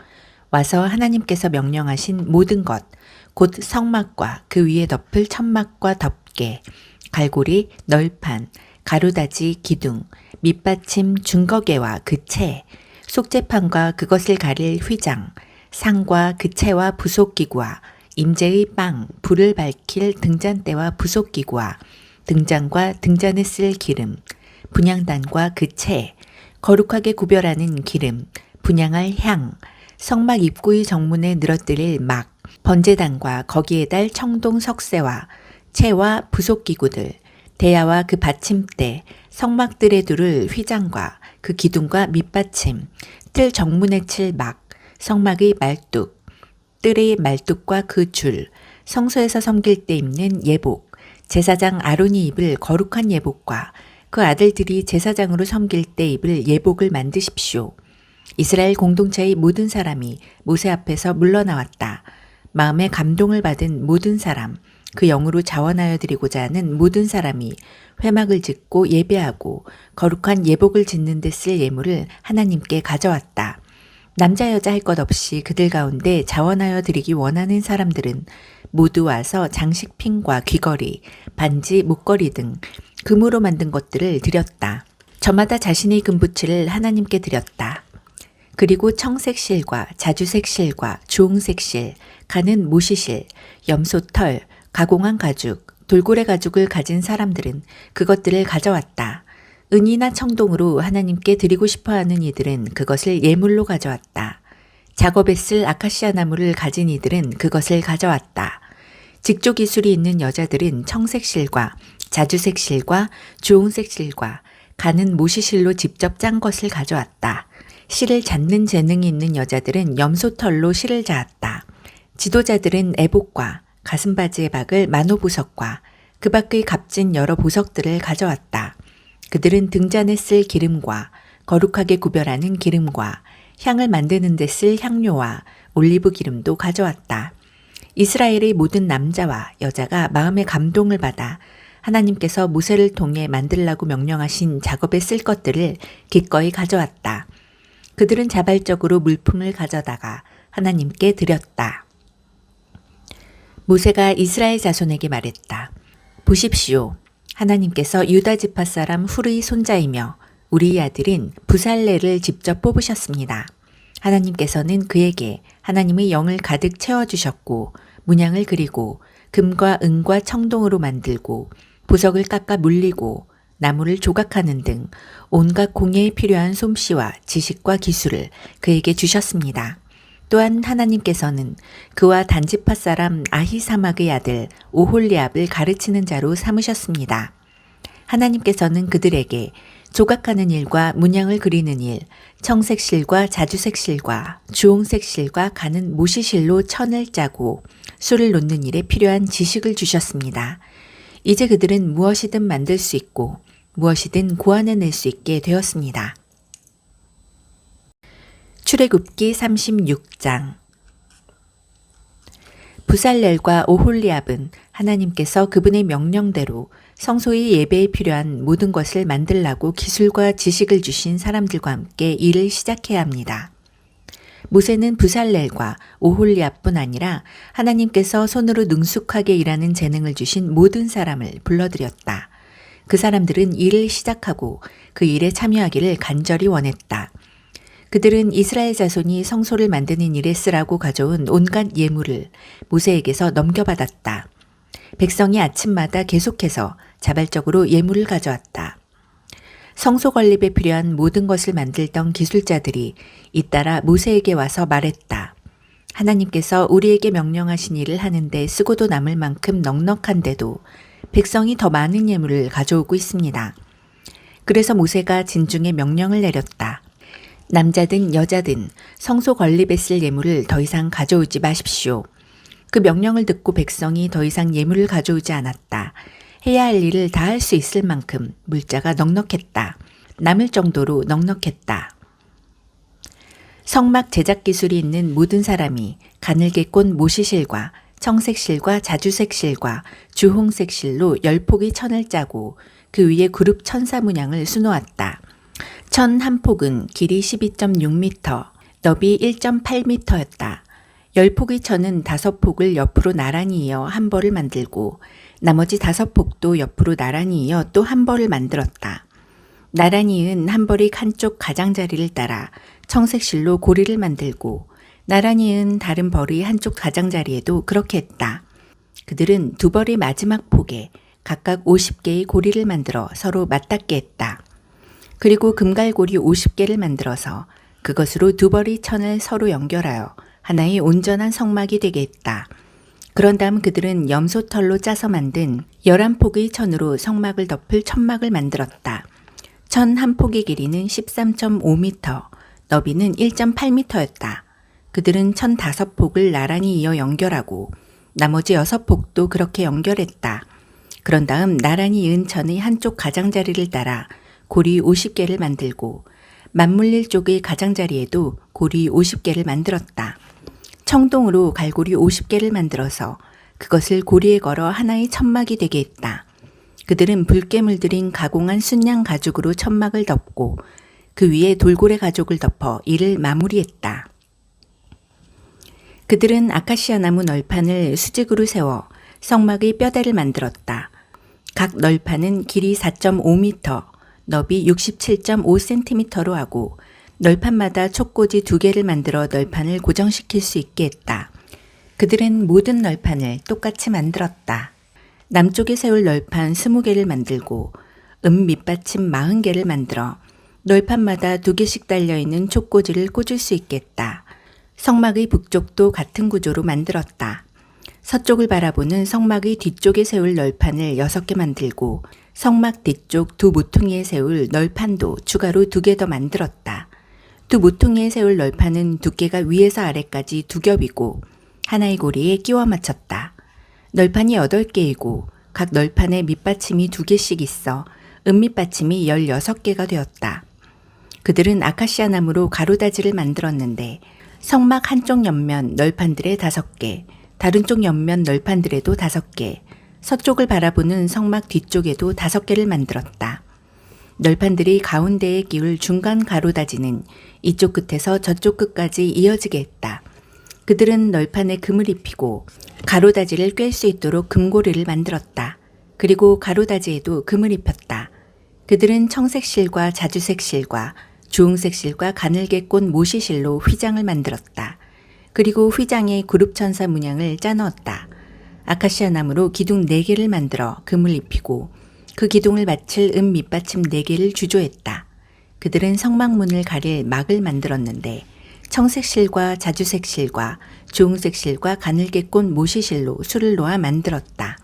와서 하나님께서 명령하신 모든 것, 곧 성막과 그 위에 덮을 천막과 덮개, 갈고리, 널판, 가루다지, 기둥, 밑받침, 중거개와 그 채, 속재판과 그것을 가릴 휘장, 상과 그 채와 부속기구와 임재의 빵, 불을 밝힐 등잔대와 부속기구와 등잔과 등잔에 쓸 기름, 분향단과 그 채, 거룩하게 구별하는 기름, 분향할 향, 성막 입구의 정문에 늘어뜨릴 막, 번제단과 거기에 달 청동 석쇠와 채와 부속기구들, 대야와 그 받침대, 성막들에 두를 휘장과 그 기둥과 밑받침, 뜰 정문에 칠 막, 성막의 말뚝, 뜰의 말뚝과 그 줄, 성소에서 섬길 때 입는 예복, 제사장 아론이 입을 거룩한 예복과 그 아들들이 제사장으로 섬길 때 입을 예복을 만드십시오. 이스라엘 공동체의 모든 사람이 모세 앞에서 물러나왔다. 마음에 감동을 받은 모든 사람, 그 영으로 자원하여 드리고자 하는 모든 사람이 회막을 짓고 예배하고 거룩한 예복을 짓는 데 쓸 예물을 하나님께 가져왔다. 남자 여자 할 것 없이 그들 가운데 자원하여 드리기 원하는 사람들은 모두 와서 장식핀과 귀걸이, 반지, 목걸이 등 금으로 만든 것들을 드렸다. 저마다 자신의 금부치를 하나님께 드렸다. 그리고 청색실과 자주색실과 주홍색실, 가는 모시실, 염소털, 가공한 가죽, 돌고래 가죽을 가진 사람들은 그것들을 가져왔다. 은이나 청동으로 하나님께 드리고 싶어하는 이들은 그것을 예물로 가져왔다. 작업에 쓸 아카시아 나무를 가진 이들은 그것을 가져왔다. 직조 기술이 있는 여자들은 청색실과 자주색실과 주홍색실과 가는 모시실로 직접 짠 것을 가져왔다. 실을 잡는 재능이 있는 여자들은 염소털로 실을 자았다. 지도자들은 애복과 가슴바지에 박을 만호보석과 그 밖의 값진 여러 보석들을 가져왔다. 그들은 등잔에 쓸 기름과 거룩하게 구별하는 기름과 향을 만드는 데 쓸 향료와 올리브 기름도 가져왔다. 이스라엘의 모든 남자와 여자가 마음의 감동을 받아 하나님께서 모세를 통해 만들라고 명령하신 작업에 쓸 것들을 기꺼이 가져왔다. 그들은 자발적으로 물품을 가져다가 하나님께 드렸다. 모세가 이스라엘 자손에게 말했다. 보십시오. 하나님께서 유다 지파 사람 훌의 손자이며 우리의 아들인 부살레를 직접 뽑으셨습니다. 하나님께서는 그에게 하나님의 영을 가득 채워주셨고 문양을 그리고 금과 은과 청동으로 만들고 보석을 깎아 물리고 나무를 조각하는 등 온갖 공예에 필요한 솜씨와 지식과 기술을 그에게 주셨습니다. 또한 하나님께서는 그와 단지파 사람 아히사막의 아들 오홀리압을 가르치는 자로 삼으셨습니다. 하나님께서는 그들에게 조각하는 일과 문양을 그리는 일, 청색실과 자주색실과 주홍색실과 가는 모시실로 천을 짜고 수를 놓는 일에 필요한 지식을 주셨습니다. 이제 그들은 무엇이든 만들 수 있고 무엇이든 고안해낼 수 있게 되었습니다. 출애굽기 36장. 부살렐과 오홀리압은 하나님께서 그분의 명령대로 성소의 예배에 필요한 모든 것을 만들라고 기술과 지식을 주신 사람들과 함께 일을 시작해야 합니다. 모세는 부살렐과 오홀리압뿐 아니라 하나님께서 손으로 능숙하게 일하는 재능을 주신 모든 사람을 불러들였다. 그 사람들은 일을 시작하고 그 일에 참여하기를 간절히 원했다. 그들은 이스라엘 자손이 성소를 만드는 일에 쓰라고 가져온 온갖 예물을 모세에게서 넘겨받았다. 백성이 아침마다 계속해서 자발적으로 예물을 가져왔다. 성소 건립에 필요한 모든 것을 만들던 기술자들이 잇따라 모세에게 와서 말했다. 하나님께서 우리에게 명령하신 일을 하는데 쓰고도 남을 만큼 넉넉한데도 백성이 더 많은 예물을 가져오고 있습니다. 그래서 모세가 진중에 명령을 내렸다. 남자든 여자든 성소 건립에 쓸 예물을 더 이상 가져오지 마십시오. 그 명령을 듣고 백성이 더 이상 예물을 가져오지 않았다. 해야 할 일을 다 할 수 있을 만큼 물자가 넉넉했다. 남을 정도로 넉넉했다. 성막 제작 기술이 있는 모든 사람이 가늘게 꼰 모시실과 청색실과 자주색실과 주홍색실로 10폭의 천을 짜고 그 위에 그룹 천사 문양을 수놓았다. 천 한 폭은 길이 12.6m, 너비 1.8m였다. 10폭의 천은 5폭을 옆으로 나란히 이어 한 벌을 만들고 나머지 5폭도 옆으로 나란히 이어 또 한 벌을 만들었다. 나란히 이은 한 벌의 한쪽 가장자리를 따라 청색실로 고리를 만들고 나란히 이은 다른 벌의 한쪽 가장자리에도 그렇게 했다. 그들은 두 벌의 마지막 폭에 각각 50개의 고리를 만들어 서로 맞닿게 했다. 그리고 금갈고리 50개를 만들어서 그것으로 두 벌의 천을 서로 연결하여 하나의 온전한 성막이 되게 했다. 그런 다음 그들은 염소털로 짜서 만든 11폭의 천으로 성막을 덮을 천막을 만들었다. 천 한 폭의 길이는 13.5m, 너비는 1.8m였다. 그들은 천 5폭을 나란히 이어 연결하고 나머지 6폭도 그렇게 연결했다. 그런 다음 나란히 이은 천의 한쪽 가장자리를 따라 고리 50개를 만들고 맞물릴 쪽의 가장자리에도 고리 50개를 만들었다. 청동으로 갈고리 50개를 만들어서 그것을 고리에 걸어 하나의 천막이 되게 했다. 그들은 붉게 물들인 가공한 순양 가죽으로 천막을 덮고 그 위에 돌고래 가죽을 덮어 이를 마무리했다. 그들은 아카시아 나무 널판을 수직으로 세워 성막의 뼈대를 만들었다. 각 널판은 길이 4.5m, 너비 67.5cm로 하고 널판마다 촉꽂이 2개를 만들어 널판을 고정시킬 수 있게 했다. 그들은 모든 널판을 똑같이 만들었다. 남쪽에 세울 널판 20개를 만들고 밑받침 40개를 만들어 널판마다 2개씩 달려있는 촉꽂이를 꽂을 수 있게 했다. 성막의 북쪽도 같은 구조로 만들었다. 서쪽을 바라보는 성막의 뒤쪽에 세울 널판을 6개 만들고 성막 뒤쪽 두 모퉁이에 세울 널판도 추가로 2개 더 만들었다. 두 모퉁이에 세울 널판은 두께가 위에서 아래까지 2겹이고 하나의 고리에 끼워 맞췄다. 널판이 8개이고 각 널판에 밑받침이 2개씩 있어 밑받침이 16개가 되었다. 그들은 아카시아 나무로 가로다지를 만들었는데 성막 한쪽 옆면 널판들에 5개, 다른 쪽 옆면 널판들에도 5개, 서쪽을 바라보는 성막 뒤쪽에도 5개를 만들었다. 널판들이 가운데에 끼울 중간 가로다지는 이쪽 끝에서 저쪽 끝까지 이어지게 했다. 그들은 널판에 금을 입히고 가로다지를 꿰 수 있도록 금고리를 만들었다. 그리고 가로다지에도 금을 입혔다. 그들은 청색실과 자주색실과 주홍색실과 가늘게 꼰 모시실로 휘장을 만들었다. 그리고 휘장에 그룹천사 문양을 짜넣었다. 아카시아 나무로 기둥 4개를 만들어 금을 입히고 그 기둥을 받칠 밑받침 4개를 주조했다. 그들은 성막문을 가릴 막을 만들었는데 청색 실과 자주색 실과 주홍색 실과 가늘게꽃 모시실로 술을 놓아 만들었다.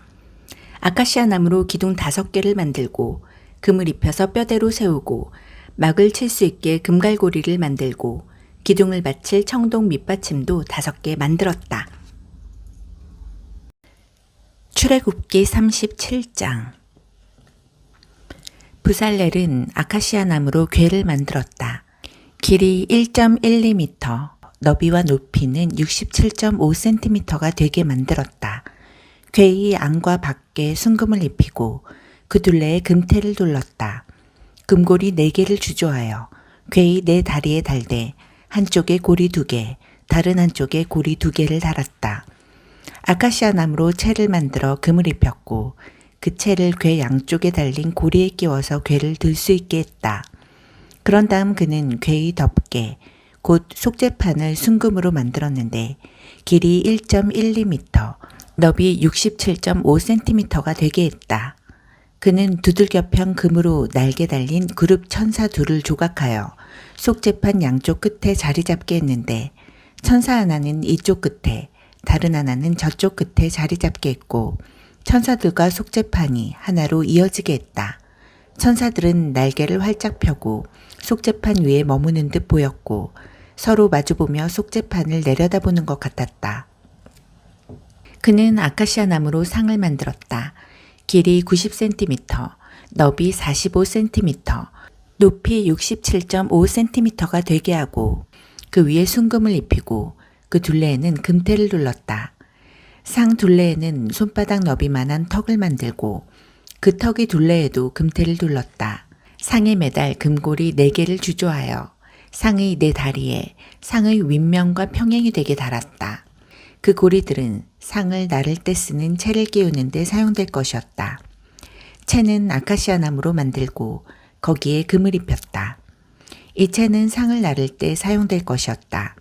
아카시아 나무로 기둥 5개를 만들고 금을 입혀서 뼈대로 세우고 막을 칠 수 있게 금갈고리를 만들고 기둥을 받칠 청동 밑받침도 5개 만들었다. 출애굽기 37장. 부살렐은 아카시아 나무로 궤를 만들었다. 길이 1.12m, 너비와 높이는 67.5cm가 되게 만들었다. 궤의 안과 밖에 순금을 입히고 그 둘레에 금테를 둘렀다. 금고리 4개를 주조하여 궤의 4다리에 달되 한쪽에 고리 2개, 다른 한쪽에 고리 2개를 달았다. 아카시아 나무로 채를 만들어 금을 입혔고 그 채를 궤 양쪽에 달린 고리에 끼워서 궤를 들 수 있게 했다. 그런 다음 그는 궤의 덮개, 곧 속재판을 순금으로 만들었는데 길이 1.12m, 너비 67.5cm가 되게 했다. 그는 두들겨편 금으로 날개 달린 그룹 천사 둘을 조각하여 속재판 양쪽 끝에 자리 잡게 했는데 천사 하나는 이쪽 끝에, 다른 하나는 저쪽 끝에 자리 잡게 했고 천사들과 속재판이 하나로 이어지게 했다. 천사들은 날개를 활짝 펴고 속재판 위에 머무는 듯 보였고 서로 마주보며 속재판을 내려다보는 것 같았다. 그는 아카시아 나무로 상을 만들었다. 길이 90cm, 너비 45cm, 높이 67.5cm가 되게 하고 그 위에 순금을 입히고 그 둘레에는 금테를 둘렀다. 상 둘레에는 손바닥 너비만한 턱을 만들고 그 턱의 둘레에도 금테를 둘렀다. 상에 매달 금고리 4개를 주조하여 상의 4다리에 상의 윗면과 평행이 되게 달았다. 그 고리들은 상을 나를 때 쓰는 채를 끼우는 데 사용될 것이었다. 채는 아카시아 나무로 만들고 거기에 금을 입혔다. 이 채는 상을 나를 때 사용될 것이었다.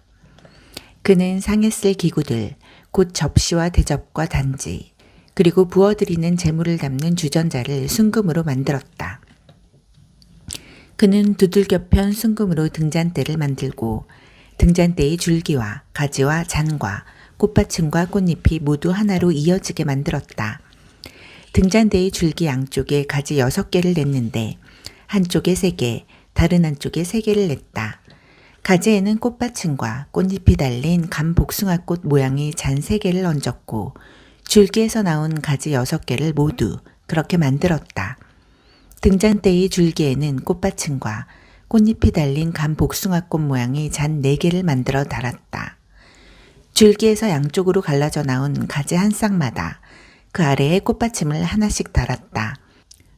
그는 상에 쓸 기구들, 곧 접시와 대접과 단지, 그리고 부어드리는 재물을 담는 주전자를 순금으로 만들었다. 그는 두들겨편 순금으로 등잔대를 만들고 등잔대의 줄기와 가지와 잔과 꽃받침과 꽃잎이 모두 하나로 이어지게 만들었다. 등잔대의 줄기 양쪽에 가지 6개를 냈는데 한쪽에 3개, 다른 한쪽에 3개를 냈다. 가지에는 꽃받침과 꽃잎이 달린 감복숭아꽃 모양의 잔 3개를 얹었고 줄기에서 나온 가지 6개를 모두 그렇게 만들었다. 등잔대의 줄기에는 꽃받침과 꽃잎이 달린 감복숭아꽃 모양의 잔 4개를 만들어 달았다. 줄기에서 양쪽으로 갈라져 나온 가지 한 쌍마다 그 아래에 꽃받침을 하나씩 달았다.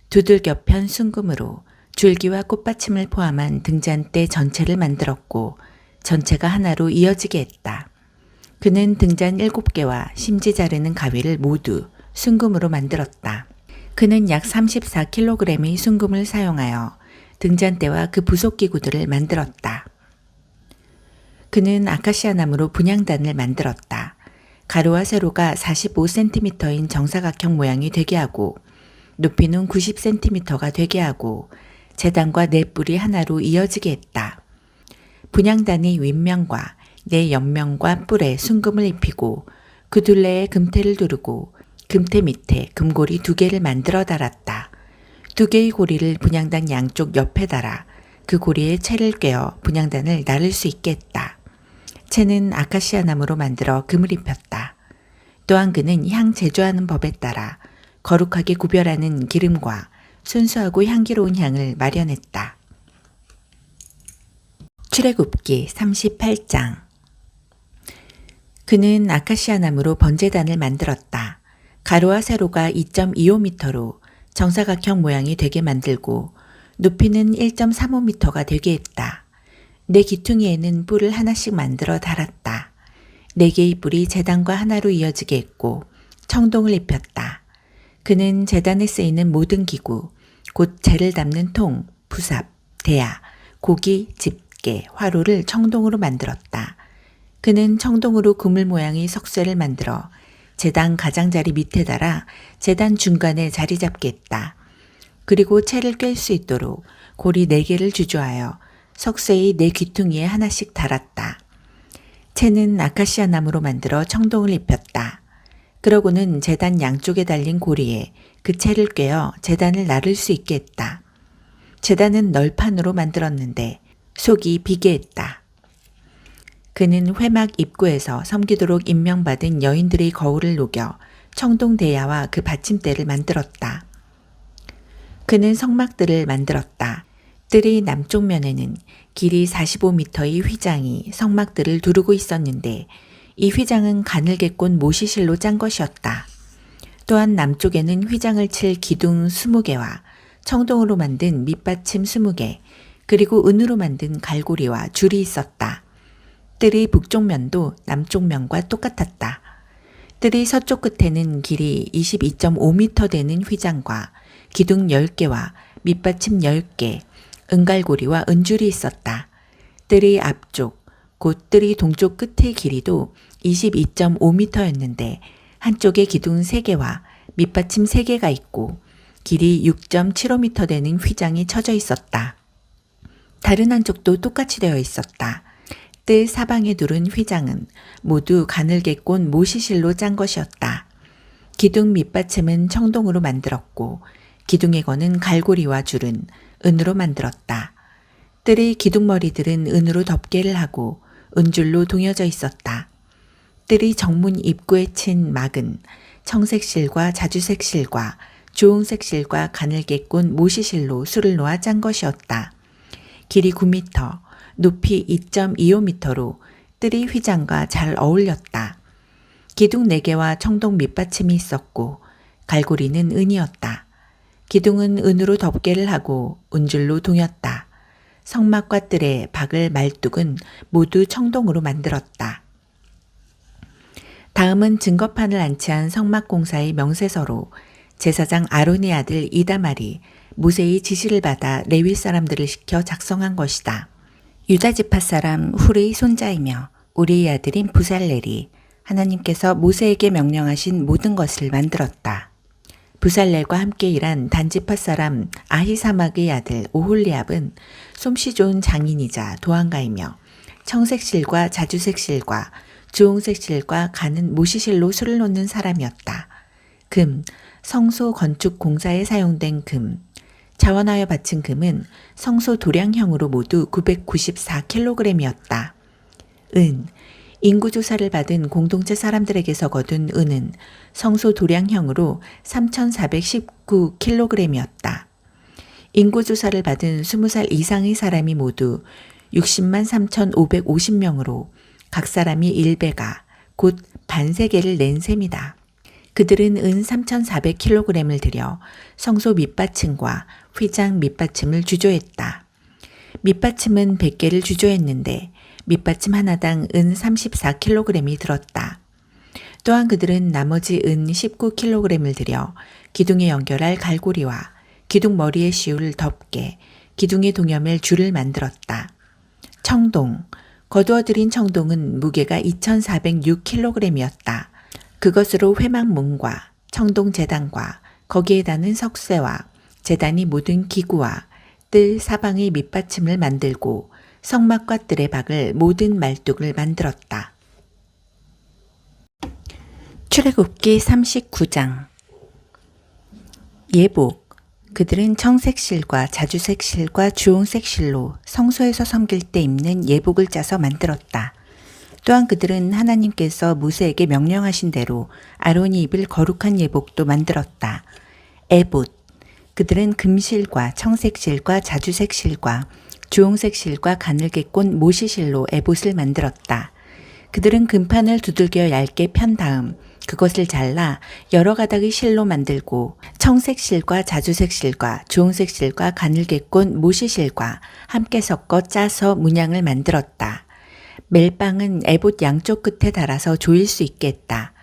두들겨편 순금으로 줄기와 꽃받침을 포함한 등잔대 전체를 만들었고 전체가 하나로 이어지게 했다. 그는 등잔 7개와 심지 자르는 가위를 모두 순금으로 만들었다. 그는 약 34kg의 순금을 사용하여 등잔대와 그 부속기구들을 만들었다. 그는 아카시아 나무로 분향단을 만들었다. 가로와 세로가 45cm인 정사각형 모양이 되게 하고 높이는 90cm가 되게 하고 재단과 네 뿔이 하나로 이어지게 했다. 분향단의 윗면과 네 옆면과 뿔에 순금을 입히고 그 둘레에 금테를 두르고 금테 밑에 금고리 2개를 만들어 달았다. 2개의 고리를 분향단 양쪽 옆에 달아 그 고리에 채를 꿰어 분향단을 나를 수 있게 했다. 채는 아카시아 나무로 만들어 금을 입혔다. 또한 그는 향 제조하는 법에 따라 거룩하게 구별하는 기름과 순수하고 향기로운 향을 마련했다. 출애굽기 38장. 그는 아카시아 나무로 번제단을 만들었다. 가로와 세로가 2.25m로 정사각형 모양이 되게 만들고 높이는 1.35m가 되게 했다. 네 기퉁이에는 뿔을 하나씩 만들어 달았다. 4개의 뿔이 제단과 하나로 이어지게 했고 청동을 입혔다. 그는 제단에 쓰이는 모든 기구, 곧 재를 담는 통, 부삽, 대야, 고기, 집게, 화로를 청동으로 만들었다. 그는 청동으로 그물 모양의 석쇠를 만들어 제단 가장자리 밑에 달아 제단 중간에 자리 잡게 했다. 그리고 채를 꿰 수 있도록 고리 4개를 주조하여 석쇠의 4 귀퉁이에 하나씩 달았다. 채는 아카시아 나무로 만들어 청동을 입혔다. 그러고는 제단 양쪽에 달린 고리에 그 채를 꿰어 제단을 나를 수 있게 했다. 제단은 널판으로 만들었는데 속이 비계했다. 그는 회막 입구에서 섬기도록 임명받은 여인들의 거울을 녹여 청동대야와 그 받침대를 만들었다. 그는 성막들을 만들었다. 뜰의 남쪽 면에는 길이 45m의 휘장이 성막들을 두르고 있었는데 이 휘장은 가늘게 꼰 모시실로 짠 것이었다. 또한 남쪽에는 휘장을 칠 기둥 20개와 청동으로 만든 밑받침 20개, 그리고 은으로 만든 갈고리와 줄이 있었다. 뜰의 북쪽 면도 남쪽 면과 똑같았다. 뜰의 서쪽 끝에는 길이 22.5m 되는 휘장과 기둥 10개와 밑받침 10개, 은갈고리와 은줄이 있었다. 뜰의 앞쪽, 곧 뜰의 동쪽 끝의 길이도 22.5m였는데 한쪽에 기둥 3개와 밑받침 3개가 있고 길이 6.75m 되는 휘장이 쳐져 있었다. 다른 한쪽도 똑같이 되어 있었다. 뜰 사방에 두른 휘장은 모두 가늘게 꼰 모시실로 짠 것이었다. 기둥 밑받침은 청동으로 만들었고 기둥에 거는 갈고리와 줄은 은으로 만들었다. 뜰의 기둥머리들은 은으로 덮개를 하고 은줄로 동여져 있었다. 뜰의 정문 입구에 친 막은 청색실과 자주색실과 주홍색실과 가늘게 꼰 모시실로 술을 놓아 짠 것이었다. 길이 9m, 높이 2.25m로 뜰의 휘장과 잘 어울렸다. 기둥 4개와 청동 밑받침이 있었고 갈고리는 은이었다. 기둥은 은으로 덮개를 하고 은줄로 동였다. 성막과 뜰에 박을 말뚝은 모두 청동으로 만들었다. 다음은 증거판을 안치한 성막공사의 명세서로 제사장 아론의 아들 이다말이 모세의 지시를 받아 레위 사람들을 시켜 작성한 것이다. 유다 지파 사람 훌의 손자이며 우리의 아들인 부살렐이 하나님께서 모세에게 명령하신 모든 것을 만들었다. 부살렐과 함께 일한 단지파 사람 아히사막의 아들 오홀리압은 솜씨 좋은 장인이자 도안가이며 청색실과 자주색실과 주홍색실과 가는 모시실로 술을 놓는 사람이었다. 금, 성소 건축 공사에 사용된 금, 자원하여 바친 금은 성소 도량형으로 모두 994kg이었다. 은, 인구조사를 받은 공동체 사람들에게서 거둔 은은 성소 도량형으로 3,419kg이었다. 인구조사를 받은 20살 이상의 사람이 모두 60만 3,550명으로 각 사람이 1배가 곧 반세계를 낸 셈이다. 그들은 은 3,400kg을 들여 성소 밑받침과 휘장 밑받침을 주조했다. 밑받침은 100개를 주조했는데 밑받침 하나당 은 34kg이 들었다. 또한 그들은 나머지 은 19kg을 들여 기둥에 연결할 갈고리와 기둥 머리에 씌울 덮개, 기둥에 동여맬 줄을 만들었다. 청동, 거두어들인 청동은 무게가 2,406kg이었다. 그것으로 회막문과 청동 제단과 거기에 다는 석쇠와 제단이 모든 기구와 뜰 사방의 밑받침을 만들고 성막과 뜰에 박을 모든 말뚝을 만들었다. 출애굽기 39장. 예복. 그들은 청색실과 자주색실과 주홍색실로 성소에서 섬길 때 입는 예복을 짜서 만들었다. 또한 그들은 하나님께서 모세에게 명령하신 대로 아론이 입을 거룩한 예복도 만들었다. 에봇. 그들은 금실과 청색실과 자주색실과 주홍색실과 가늘게 꼰 모시실로 에봇을 만들었다. 그들은 금판을 두들겨 얇게 편 다음 그것을 잘라 여러 가닥의 실로 만들고 청색실과 자주색실과 주홍색실과 가늘게 꼰 모시실과 함께 섞어 짜서 문양을 만들었다. 멜빵은 에봇 양쪽 끝에 달아서 조일 수 있게 했다.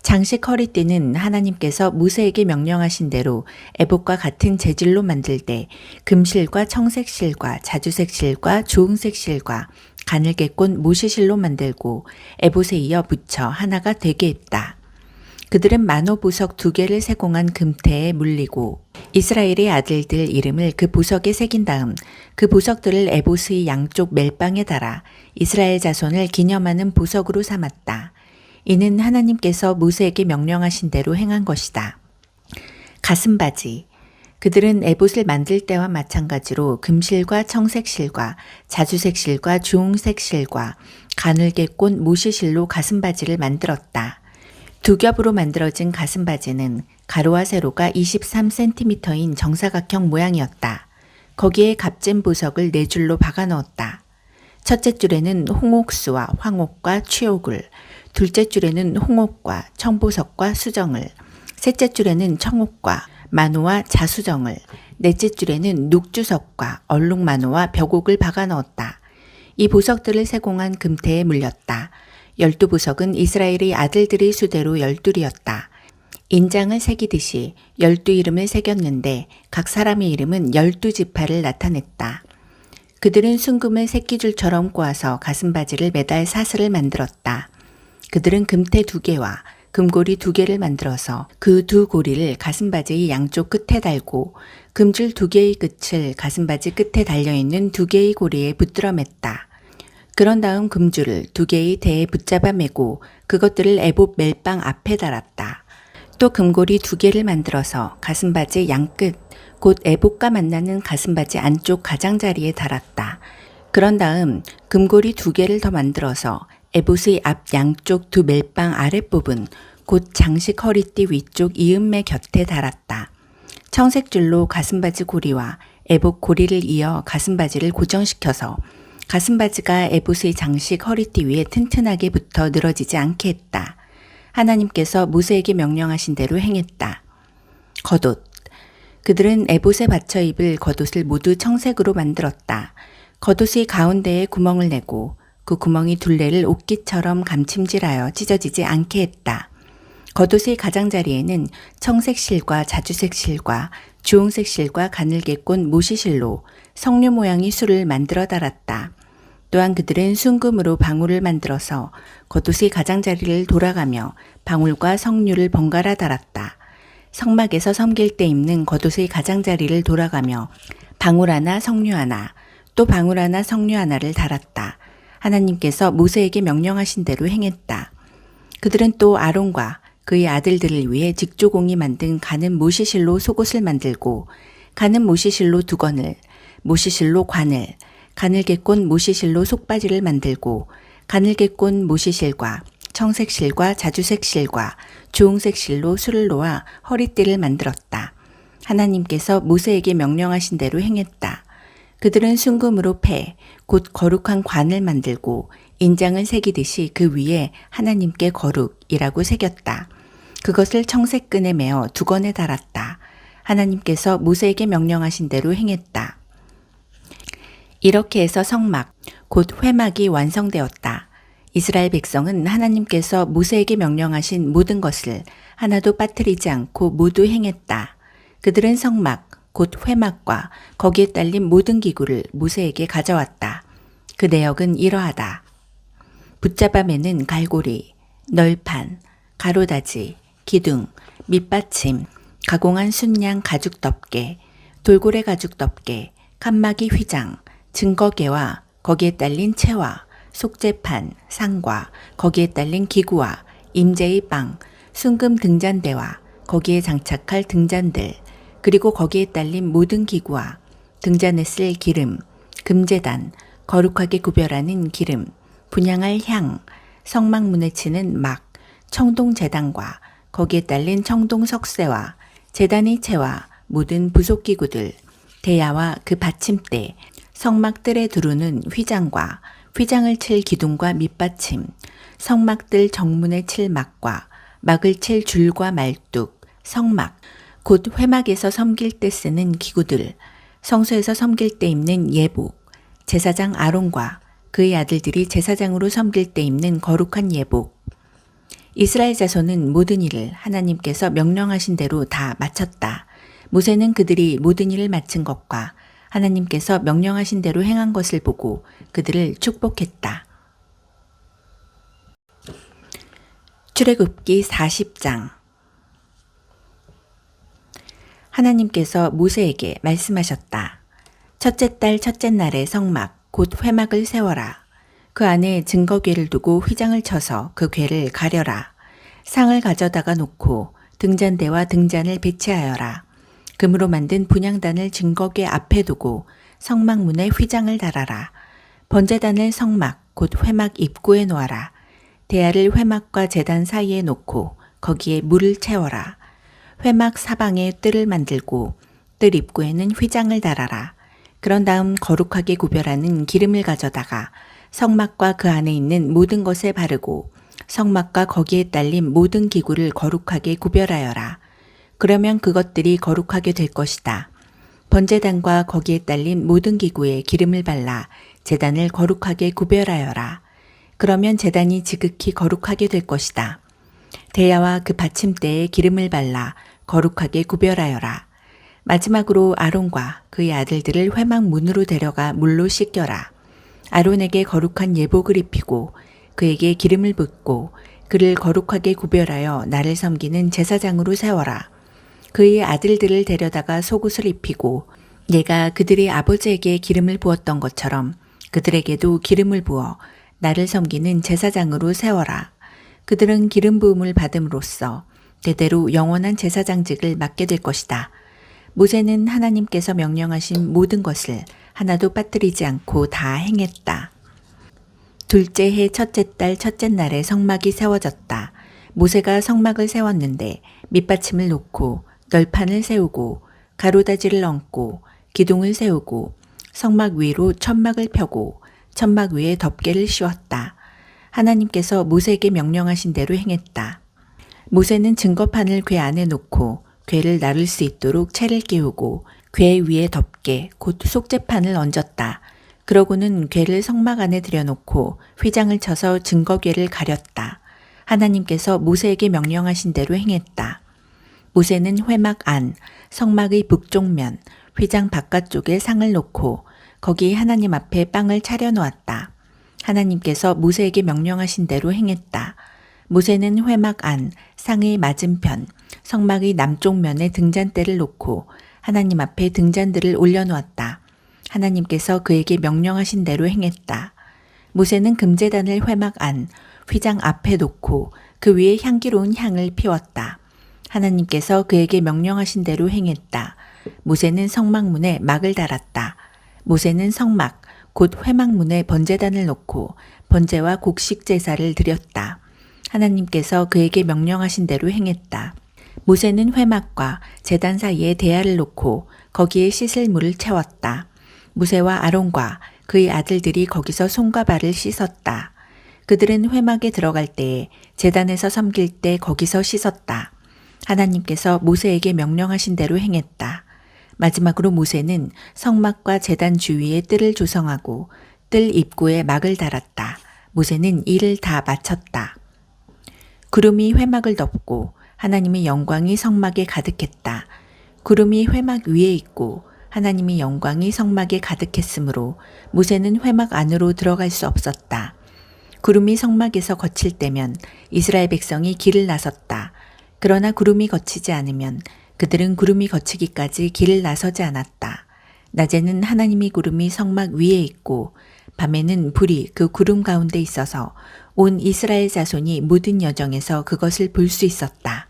장식 허리띠는 하나님께서 모세에게 명령하신 대로 에봇과 같은 재질로 만들 때 금실과 청색실과 자주색실과 주홍색실과 가늘게 꼰 모시실로 만들고 에봇에 이어 붙여 하나가 되게 했다. 그들은 만호 보석 2개를 세공한 금태에 물리고 이스라엘의 아들들 이름을 그 보석에 새긴 다음 그 보석들을 에봇의 양쪽 멜빵에 달아 이스라엘 자손을 기념하는 보석으로 삼았다. 이는 하나님께서 모세에게 명령하신 대로 행한 것이다. 가슴바지. 그들은 에봇을 만들 때와 마찬가지로 금실과 청색실과 자주색실과 주홍색실과 가늘게꽃 모시실로 가슴바지를 만들었다. 2겹으로 만들어진 가슴바지는 가로와 세로가 23cm인 정사각형 모양이었다. 거기에 값진 보석을 4줄로 박아 넣었다. 첫째 줄에는 홍옥수와 황옥과 취옥을, 둘째 줄에는 홍옥과 청보석과 수정을, 셋째 줄에는 청옥과 만호와 자수정을, 넷째 줄에는 녹주석과 얼룩만호와 벽옥을 박아 넣었다. 이 보석들을 세공한 금태에 물렸다. 12보석은 이스라엘의 아들들의 수대로 12이었다. 인장을 새기듯이 12이름을 새겼는데 각 사람의 이름은 12지파를 나타냈다. 그들은 순금을 새끼줄처럼 꼬아서 가슴바지를 매달 사슬을 만들었다. 그들은 금태 2개와 금고리 2개를 만들어서 그 2고리를 가슴바지의 양쪽 끝에 달고 금줄 2개의 끝을 가슴바지 끝에 달려있는 2개의 고리에 붙들어 맸다. 그런 다음 금줄을 2개의 대에 붙잡아 매고 그것들을 에봇 멜빵 앞에 달았다. 또 금고리 2개를 만들어서 가슴바지 양끝, 곧 에봇과 만나는 가슴바지 안쪽 가장자리에 달았다. 그런 다음 금고리 2개를 더 만들어서 에봇의 앞 양쪽 2 멜빵 아랫부분, 곧 장식 허리띠 위쪽 이음매 곁에 달았다. 청색줄로 가슴바지 고리와 에봇 고리를 이어 가슴바지를 고정시켜서 가슴바지가 에봇의 장식 허리띠 위에 튼튼하게 붙어 늘어지지 않게 했다. 하나님께서 모세에게 명령하신 대로 행했다. 겉옷. 그들은 에봇에 받쳐 입을 겉옷을 모두 청색으로 만들었다. 겉옷의 가운데에 구멍을 내고 그 구멍이 둘레를 옷깃처럼 감침질하여 찢어지지 않게 했다. 겉옷의 가장자리에는 청색실과 자주색실과 주홍색실과 가늘게꽃 모시실로 석류 모양의 술을 만들어 달았다. 또한 그들은 순금으로 방울을 만들어서 겉옷의 가장자리를 돌아가며 방울과 석류를 번갈아 달았다. 성막에서 섬길 때 입는 겉옷의 가장자리를 돌아가며 방울 하나 석류 하나 또 방울 하나 석류 하나를 달았다. 하나님께서 모세에게 명령하신 대로 행했다. 그들은 또 아론과 그의 아들들을 위해 직조공이 만든 가는 모시실로 속옷을 만들고 가는 모시실로 두건을, 모시실로 관을, 가늘게꽃 모시실로 속바지를 만들고 가늘게꽃 모시실과 청색실과 자주색실과 주홍색실로 술을 놓아 허리띠를 만들었다. 하나님께서 모세에게 명령하신 대로 행했다. 그들은 순금으로 패, 곧 거룩한 관을 만들고 인장을 새기듯이 그 위에 하나님께 거룩이라고 새겼다. 그것을 청색끈에 매어 두건에 달았다. 하나님께서 모세에게 명령하신 대로 행했다. 이렇게 해서 성막, 곧 회막이 완성되었다. 이스라엘 백성은 하나님께서 모세에게 명령하신 모든 것을 하나도 빠뜨리지 않고 모두 행했다. 그들은 성막, 곧 회막과 거기에 딸린 모든 기구를 모세에게 가져왔다. 그 내역은 이러하다. 붙잡아 매는 갈고리, 널판, 가로다지, 기둥, 밑받침, 가공한 순양 가죽 덮개, 돌고래 가죽 덮개, 칸막이 휘장, 증거개와 거기에 딸린 채와 속재판, 상과 거기에 딸린 기구와 임재의 빵, 순금 등잔대와 거기에 장착할 등잔들, 그리고 거기에 딸린 모든 기구와 등잔에 쓸 기름, 금제단, 거룩하게 구별하는 기름, 분향할 향, 성막문에 치는 막, 청동제단과 거기에 딸린 청동석쇠와 제단의 채와 모든 부속기구들, 대야와 그 받침대, 성막들에 두르는 휘장과 휘장을 칠 기둥과 밑받침, 성막들 정문에 칠 막과 막을 칠 줄과 말뚝, 성막, 곧 회막에서 섬길 때 쓰는 기구들, 성소에서 섬길 때 입는 예복, 제사장 아론과 그의 아들들이 제사장으로 섬길 때 입는 거룩한 예복. 이스라엘 자손은 모든 일을 하나님께서 명령하신 대로 다 마쳤다. 모세는 그들이 모든 일을 마친 것과 하나님께서 명령하신 대로 행한 것을 보고 그들을 축복했다. 출애굽기 40장. 하나님께서 모세에게 말씀하셨다. 첫째 달 첫째 날에 성막 곧 회막을 세워라. 그 안에 증거궤를 두고 휘장을 쳐서 그 궤를 가려라. 상을 가져다가 놓고 등잔대와 등잔을 배치하여라. 금으로 만든 분향단을 증거궤 앞에 두고 성막문에 휘장을 달아라. 번제단을 성막 곧 회막 입구에 놓아라. 대야를 회막과 제단 사이에 놓고 거기에 물을 채워라. 회막 사방에 뜰을 만들고 뜰 입구에는 휘장을 달아라. 그런 다음 거룩하게 구별하는 기름을 가져다가 성막과 그 안에 있는 모든 것에 바르고 성막과 거기에 딸린 모든 기구를 거룩하게 구별하여라. 그러면 그것들이 거룩하게 될 것이다. 번제단과 거기에 딸린 모든 기구에 기름을 발라 제단을 거룩하게 구별하여라. 그러면 제단이 지극히 거룩하게 될 것이다. 대야와 그 받침대에 기름을 발라 거룩하게 구별하여라. 마지막으로 아론과 그의 아들들을 회막 문으로 데려가 물로 씻겨라. 아론에게 거룩한 예복을 입히고 그에게 기름을 붓고 그를 거룩하게 구별하여 나를 섬기는 제사장으로 세워라. 그의 아들들을 데려다가 속옷을 입히고 내가 그들의 아버지에게 기름을 부었던 것처럼 그들에게도 기름을 부어 나를 섬기는 제사장으로 세워라. 그들은 기름 부음을 받음으로써 대대로 영원한 제사장직을 맡게 될 것이다. 모세는 하나님께서 명령하신 모든 것을 하나도 빠뜨리지 않고 다 행했다. 둘째 해 첫째 달 첫째 날에 성막이 세워졌다. 모세가 성막을 세웠는데 밑받침을 놓고 널판을 세우고 가로다지를 얹고 기둥을 세우고 성막 위로 천막을 펴고 천막 위에 덮개를 씌웠다. 하나님께서 모세에게 명령하신 대로 행했다. 모세는 증거판을 궤 안에 놓고 궤를 나를 수 있도록 채를 끼우고 궤 위에 덮개 곧 속죄판을 얹었다. 그러고는 궤를 성막 안에 들여놓고 휘장을 쳐서 증거궤를 가렸다. 하나님께서 모세에게 명령하신 대로 행했다. 모세는 회막 안, 성막의 북쪽면, 휘장 바깥쪽에 상을 놓고 거기 하나님 앞에 빵을 차려놓았다. 하나님께서 모세에게 명령하신 대로 행했다. 모세는 회막 안, 상의 맞은편, 성막의 남쪽 면에 등잔대를 놓고 하나님 앞에 등잔들을 올려놓았다. 하나님께서 그에게 명령하신 대로 행했다. 모세는 금제단을 회막 안, 휘장 앞에 놓고 그 위에 향기로운 향을 피웠다. 하나님께서 그에게 명령하신 대로 행했다. 모세는 성막문에 막을 달았다. 모세는 성막, 곧 회막문에 번제단을 놓고 번제와 곡식 제사를 드렸다. 하나님께서 그에게 명령하신 대로 행했다. 모세는 회막과 제단 사이에 대야를 놓고 거기에 씻을 물을 채웠다. 모세와 아론과 그의 아들들이 거기서 손과 발을 씻었다. 그들은 회막에 들어갈 때에 제단에서 섬길 때 거기서 씻었다. 하나님께서 모세에게 명령하신 대로 행했다. 마지막으로 모세는 성막과 제단 주위에 뜰을 조성하고 뜰 입구에 막을 달았다. 모세는 일을 다 마쳤다. 구름이 회막을 덮고 하나님의 영광이 성막에 가득했다. 구름이 회막 위에 있고 하나님의 영광이 성막에 가득했으므로 모세는 회막 안으로 들어갈 수 없었다. 구름이 성막에서 거칠 때면 이스라엘 백성이 길을 나섰다. 그러나 구름이 거치지 않으면 그들은 구름이 거치기까지 길을 나서지 않았다. 낮에는 하나님의 구름이 성막 위에 있고 밤에는 불이 그 구름 가운데 있어서 온 이스라엘 자손이 모든 여정에서 그것을 볼 수 있었다.